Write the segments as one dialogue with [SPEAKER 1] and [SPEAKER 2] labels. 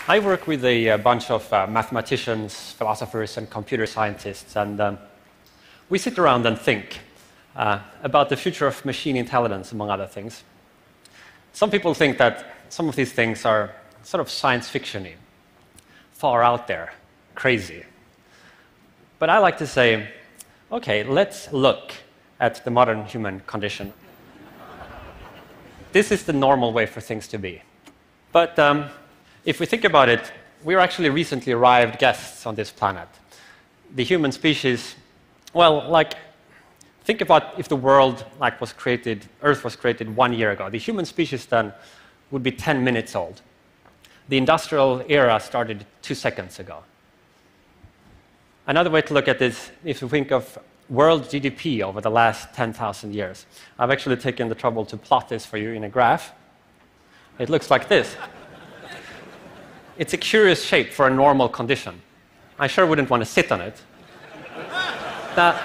[SPEAKER 1] I work with a bunch of mathematicians, philosophers, and computer scientists, and we sit around and think about the future of machine intelligence, among other things. Some people think that some of these things are sort of science fiction-y, far out there, crazy. But I like to say, okay, let's look at the modern human condition. This is the normal way for things to be. But if we think about it, we're actually recently arrived guests on this planet. The human species, well, think about if the world was created, Earth was created 1 year ago. The human species then would be 10 minutes old. The industrial era started 2 seconds ago. Another way to look at this, if you think of world GDP over the last 10,000 years. I've actually taken the trouble to plot this for you in a graph. It looks like this. It's a curious shape for a normal condition. I sure wouldn't want to sit on it. Now,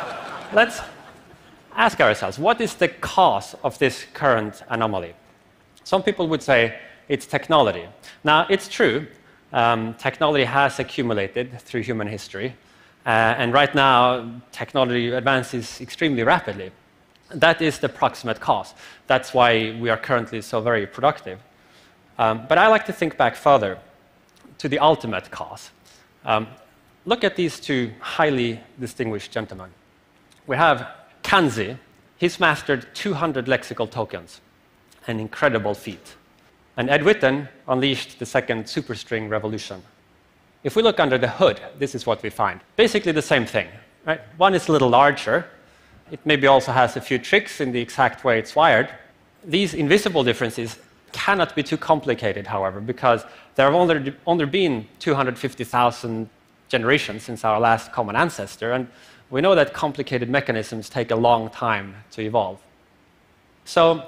[SPEAKER 1] let's ask ourselves, what is the cause of this current anomaly? Some people would say it's technology. Now, it's true. Technology has accumulated through human history. And right now, technology advances extremely rapidly. That is the proximate cause. That's why we are currently so very productive. But I like to think back further to the ultimate cause. Look at these two highly distinguished gentlemen. We have Kanzi. He's mastered 200 lexical tokens, an incredible feat. And Ed Witten unleashed the second superstring revolution. If we look under the hood, this is what we find. Basically the same thing. Right? One is a little larger. It maybe also has a few tricks in the exact way it's wired. These invisible differences cannot be too complicated, however, because there have only been 250,000 generations since our last common ancestor, and we know that complicated mechanisms take a long time to evolve. So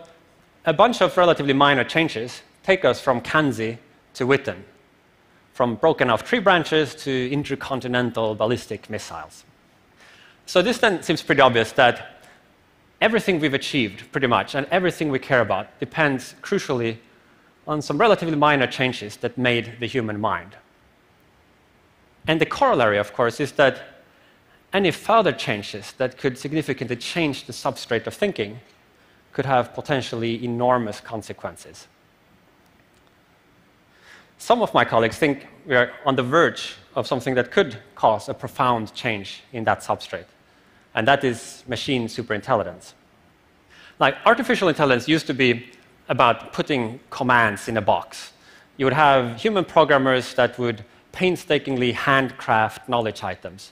[SPEAKER 1] a bunch of relatively minor changes take us from Kanzi to Witten, from broken-off tree branches to intercontinental ballistic missiles. So this then seems pretty obvious that everything we've achieved, pretty much, and everything we care about depends crucially on some relatively minor changes that made the human mind. And the corollary, of course, is that any further changes that could significantly change the substrate of thinking could have potentially enormous consequences. Some of my colleagues think we are on the verge of something that could cause a profound change in that substrate, and that is machine superintelligence. Artificial intelligence used to be about putting commands in a box. You would have human programmers that would painstakingly handcraft knowledge items.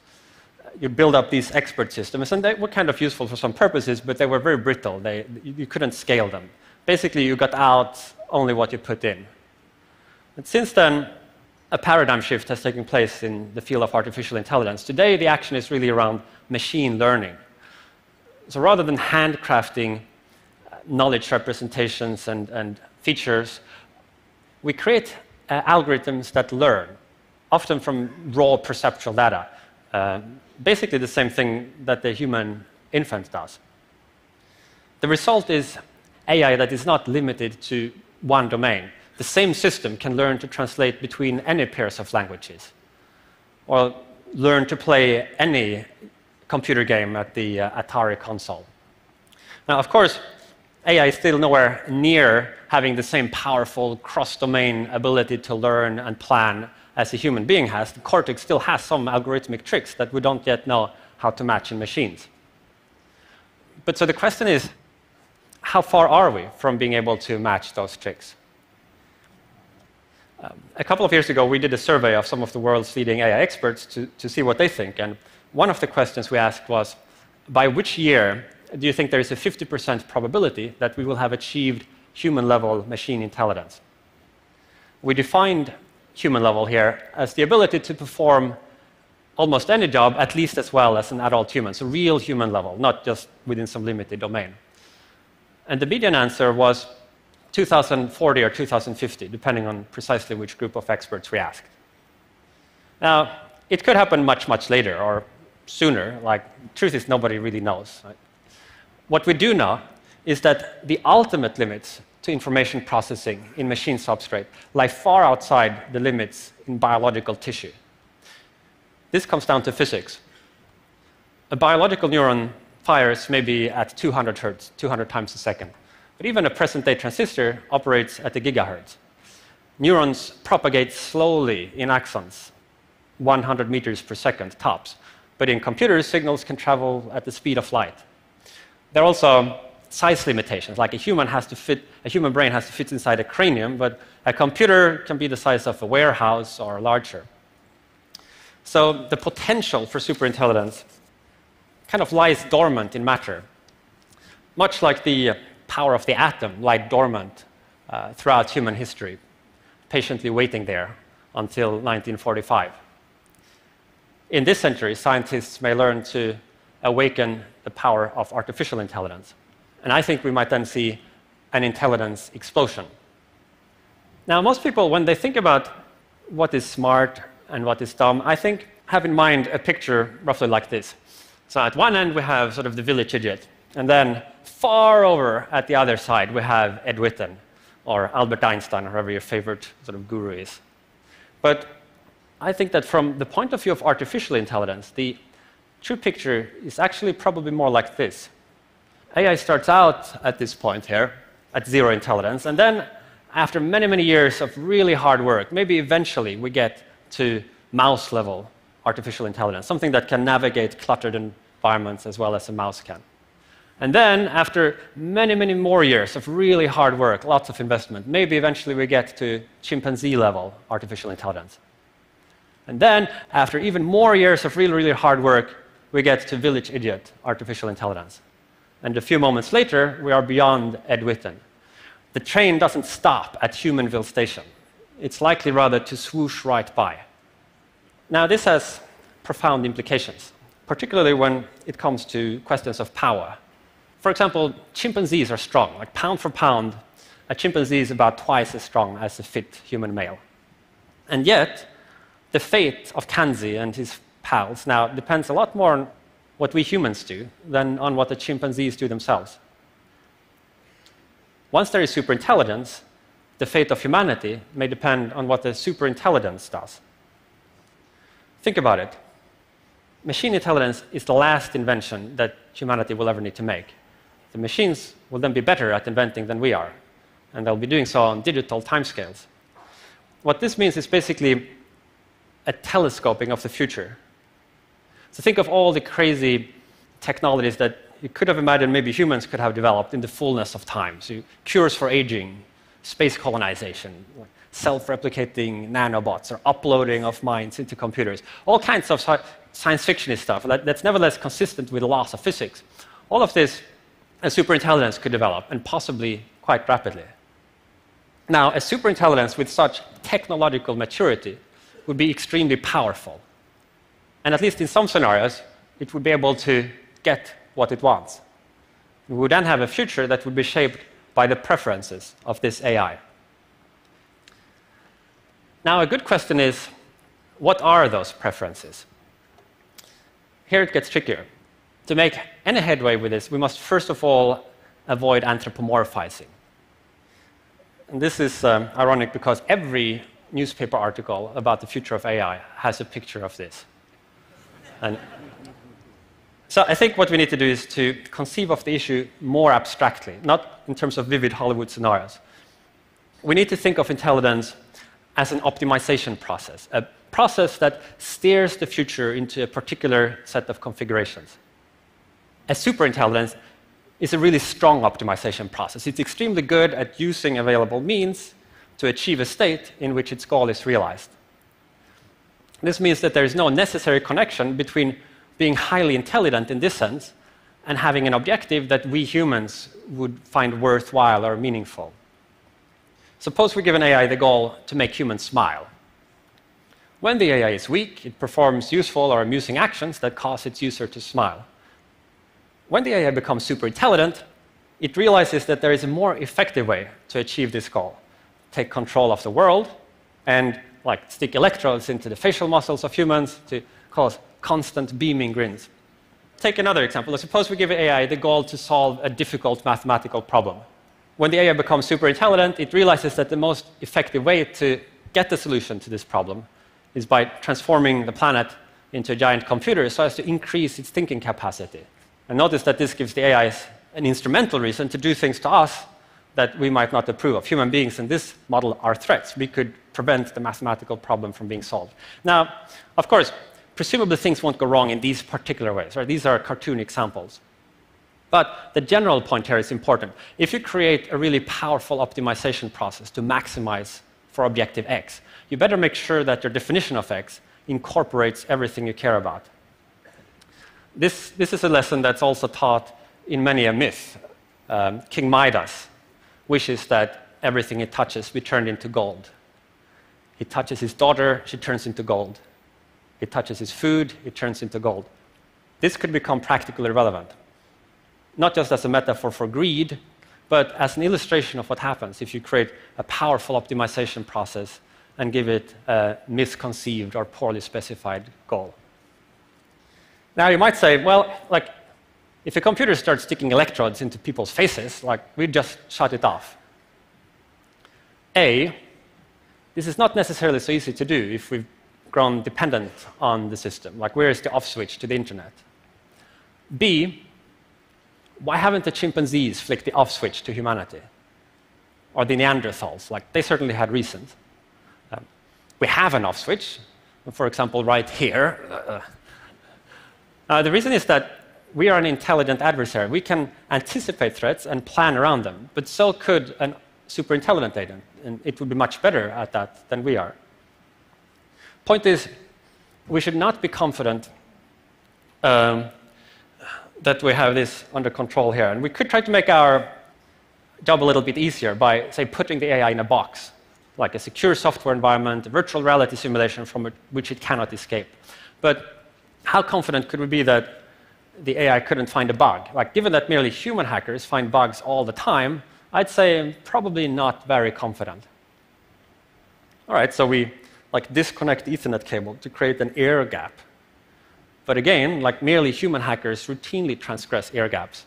[SPEAKER 1] You'd build up these expert systems, and they were kind of useful for some purposes, but they were very brittle. You couldn't scale them. Basically, you got out only what you put in. And since then, a paradigm shift has taken place in the field of artificial intelligence. Today, the action is really around machine learning. So rather than handcrafting knowledge representations and features, we create algorithms that learn, often from raw perceptual data. Basically the same thing that the human infant does. The result is AI that is not limited to one domain. The same system can learn to translate between any pairs of languages, or learn to play any computer game at the Atari console. Now, of course, AI is still nowhere near having the same powerful cross-domain ability to learn and plan as a human being has. The cortex still has some algorithmic tricks that we don't yet know how to match in machines. But so the question is, how far are we from being able to match those tricks? A couple of years ago, we did a survey of some of the world's leading AI experts to see what they think. And one of the questions we asked was, by which year do you think there is a 50% probability that we will have achieved human-level machine intelligence? We defined human level here as the ability to perform almost any job at least as well as an adult human, so real human level, not just within some limited domain. And the median answer was 2040 or 2050, depending on precisely which group of experts we asked. Now, it could happen much, much later or sooner. Truth is, nobody really knows. Right? What we do know is that the ultimate limits to information processing in machine substrate lie far outside the limits in biological tissue. This comes down to physics. A biological neuron fires maybe at 200 hertz, 200 times a second. But even a present-day transistor operates at a gigahertz. Neurons propagate slowly in axons, 100 meters per second tops. But in computers, signals can travel at the speed of light. There are also size limitations, like a human brain has to fit inside a cranium, but a computer can be the size of a warehouse or larger. So the potential for superintelligence kind of lies dormant in matter, much like the power of the atom lied dormant throughout human history, patiently waiting there until 1945. In this century, scientists may learn to awaken the power of artificial intelligence. And I think we might then see an intelligence explosion. Now, most people, when they think about what is smart and what is dumb, I think have in mind a picture roughly like this. So at one end, we have sort of the village idiot. And then far over at the other side, we have Ed Witten, or Albert Einstein, or whoever your favorite sort of guru is. But I think that from the point of view of artificial intelligence, the true picture is actually probably more like this. AI starts out at this point here, at zero intelligence, and then after many, many years of really hard work, maybe eventually we get to mouse-level artificial intelligence, something that can navigate cluttered environments as well as a mouse can. And then, after many, many more years of really hard work, lots of investment, maybe eventually we get to chimpanzee-level artificial intelligence. And then, after even more years of really, really hard work, we get to village idiot artificial intelligence. And a few moments later, we are beyond Ed Witten. The train doesn't stop at Humanville Station. It's likely rather to swoosh right by. Now, this has profound implications, particularly when it comes to questions of power. For example, chimpanzees are strong. Like pound for pound, a chimpanzee is about twice as strong as a fit human male. And yet, the fate of Kanzi and his pals now depends a lot more on what we humans do than on what the chimpanzees do themselves. Once there is superintelligence, the fate of humanity may depend on what the superintelligence does. Think about it. Machine intelligence is the last invention that humanity will ever need to make. The machines will then be better at inventing than we are, and they'll be doing so on digital timescales. What this means is basically a telescoping of the future. So think of all the crazy technologies that you could have imagined maybe humans could have developed in the fullness of time. So cures for aging, space colonization, self-replicating nanobots, or uploading of minds into computers. All kinds of science fiction stuff that's nevertheless consistent with the laws of physics. All of this, a superintelligence could develop, and possibly quite rapidly. Now, a superintelligence with such technological maturity would be extremely powerful. And at least in some scenarios, it would be able to get what it wants. We would then have a future that would be shaped by the preferences of this AI. Now, a good question is, what are those preferences? Here it gets trickier. To make any headway with this, we must first of all avoid anthropomorphizing. And this is ironic because every newspaper article about the future of AI has a picture of this. And so I think what we need to do is to conceive of the issue more abstractly, not in terms of vivid Hollywood scenarios. We need to think of intelligence as an optimization process, a process that steers the future into a particular set of configurations. A superintelligence is a really strong optimization process. It's extremely good at using available means to achieve a state in which its goal is realized. This means that there is no necessary connection between being highly intelligent in this sense and having an objective that we humans would find worthwhile or meaningful. Suppose we give an AI the goal to make humans smile. When the AI is weak, it performs useful or amusing actions that cause its user to smile. When the AI becomes super intelligent, it realizes that there is a more effective way to achieve this goal. Take control of the world and stick electrodes into the facial muscles of humans to cause constant beaming grins. Take another example. Suppose we give AI the goal to solve a difficult mathematical problem. when the AI becomes super intelligent, it realizes that the most effective way to get the solution to this problem is by transforming the planet into a giant computer so as to increase its thinking capacity. And notice that this gives the AIs an instrumental reason to do things to us that we might not approve of. Human beings in this model are threats. We could prevent the mathematical problem from being solved. Now, of course, presumably things won't go wrong in these particular ways. Right? These are cartoon examples. But the general point here is important. If you create a really powerful optimization process to maximize for objective X, you better make sure that your definition of X incorporates everything you care about. This is a lesson that's also taught in many a myth. King Midas wishes that everything he touches be turned into gold. He touches his daughter, she turns into gold. He touches his food, it turns into gold. This could become practically relevant, not just as a metaphor for greed, but as an illustration of what happens if you create a powerful optimization process and give it a misconceived or poorly specified goal. Now, you might say, well, like, if a computer starts sticking electrodes into people's faces, like, we just shut it off. A, this is not necessarily so easy to do if we've grown dependent on the system. Like, where is the off switch to the internet? B, why haven't the chimpanzees flicked the off switch to humanity? Or the Neanderthals? Like, they certainly had reasons. We have an off switch, for example, right here. The reason is that we are an intelligent adversary. We can anticipate threats and plan around them, but so could a super intelligent agent, and it would be much better at that than we are. Point is, we should not be confident that we have this under control here. And we could try to make our job a little bit easier by, say, putting the AI in a box, like a secure software environment, a virtual reality simulation from which it cannot escape. But how confident could we be that the AI couldn't find a bug? Like, given that merely human hackers find bugs all the time, I'd say I'm probably not very confident. All right, so we disconnect the Ethernet cable to create an air gap. But again, like, merely human hackers routinely transgress air gaps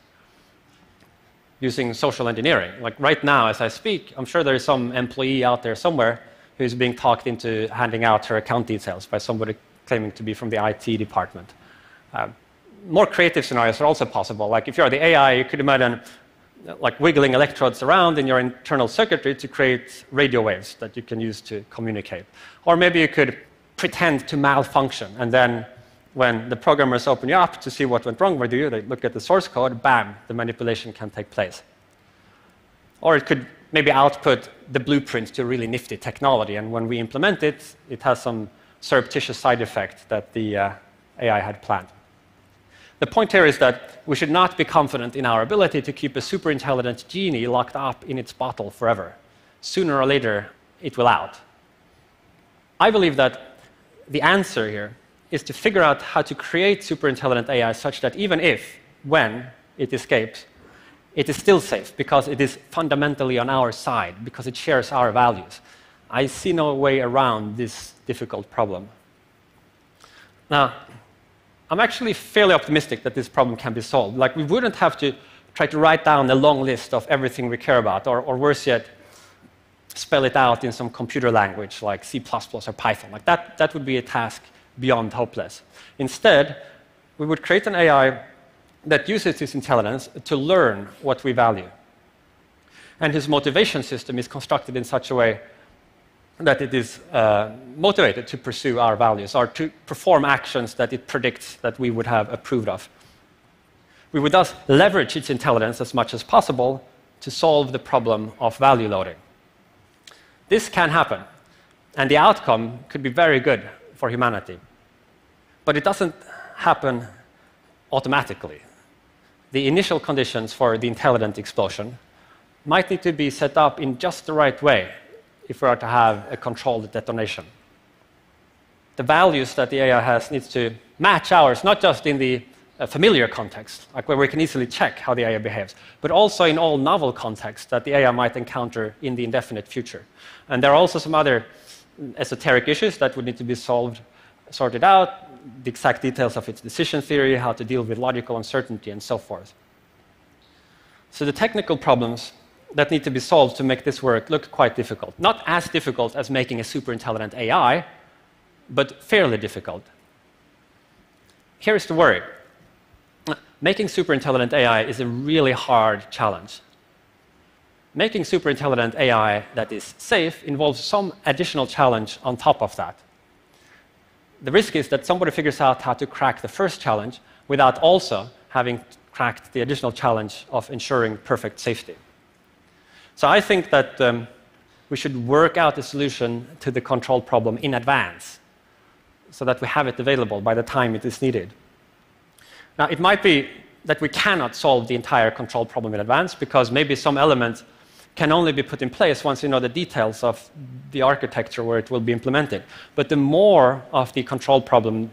[SPEAKER 1] using social engineering. Like, right now, as I speak, I'm sure there is some employee out there somewhere who's being talked into handing out her account details by somebody claiming to be from the IT department. More creative scenarios are also possible. Like, if you're the AI, you could imagine like wiggling electrodes around in your internal circuitry to create radio waves that you can use to communicate. Or maybe you could pretend to malfunction, and then when the programmers open you up to see what went wrong with you, they look at the source code, bam, the manipulation can take place. Or it could maybe output the blueprint to really nifty technology, and when we implement it, it has some surreptitious side effect that the AI had planned. The point here is that we should not be confident in our ability to keep a super intelligent genie locked up in its bottle forever. Sooner or later, it will out. I believe that the answer here is to figure out how to create super intelligent AI such that even if, when it escapes, it is still safe because it is fundamentally on our side, because it shares our values. I see no way around this difficult problem. Now, I'm actually fairly optimistic that this problem can be solved. Like, we wouldn't have to try to write down a long list of everything we care about, or worse yet, spell it out in some computer language like C++ or Python. Like, that would be a task beyond hopeless. Instead, we would create an AI that uses this intelligence to learn what we value. And whose motivation system is constructed in such a way that it is motivated to pursue our values or to perform actions that it predicts that we would have approved of. We would thus leverage its intelligence as much as possible to solve the problem of value loading. This can happen, and the outcome could be very good for humanity. But it doesn't happen automatically. The initial conditions for the intelligent explosion might need to be set up in just the right way if we are to have a controlled detonation. The values that the AI has needs to match ours, not just in the familiar context, like where we can easily check how the AI behaves, but also in all novel contexts that the AI might encounter in the indefinite future. And there are also some other esoteric issues that would need to be sorted out, the exact details of its decision theory, how to deal with logical uncertainty, and so forth. So the technical problems that need to be solved to make this work look quite difficult. Not as difficult as making a super intelligent AI, but fairly difficult. Here's the worry. Making super intelligent AI is a really hard challenge. Making super intelligent AI that is safe involves some additional challenge on top of that. The risk is that somebody figures out how to crack the first challenge without also having cracked the additional challenge of ensuring perfect safety. So I think that we should work out a solution to the control problem in advance so that we have it available by the time it is needed. Now, it might be that we cannot solve the entire control problem in advance because maybe some element can only be put in place once you know the details of the architecture where it will be implemented. But the more of the control problem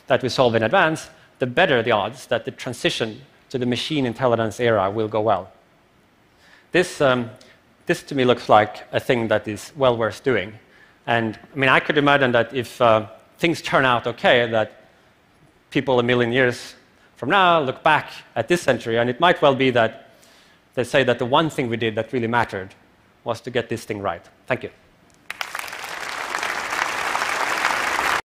[SPEAKER 1] that we solve in advance, the better the odds that the transition to the machine intelligence era will go well. This to me looks like a thing that is well worth doing. And I mean, I could imagine that if things turn out okay, that people a million years from now look back at this century, and it might well be that they say that the one thing we did that really mattered was to get this thing right. Thank you.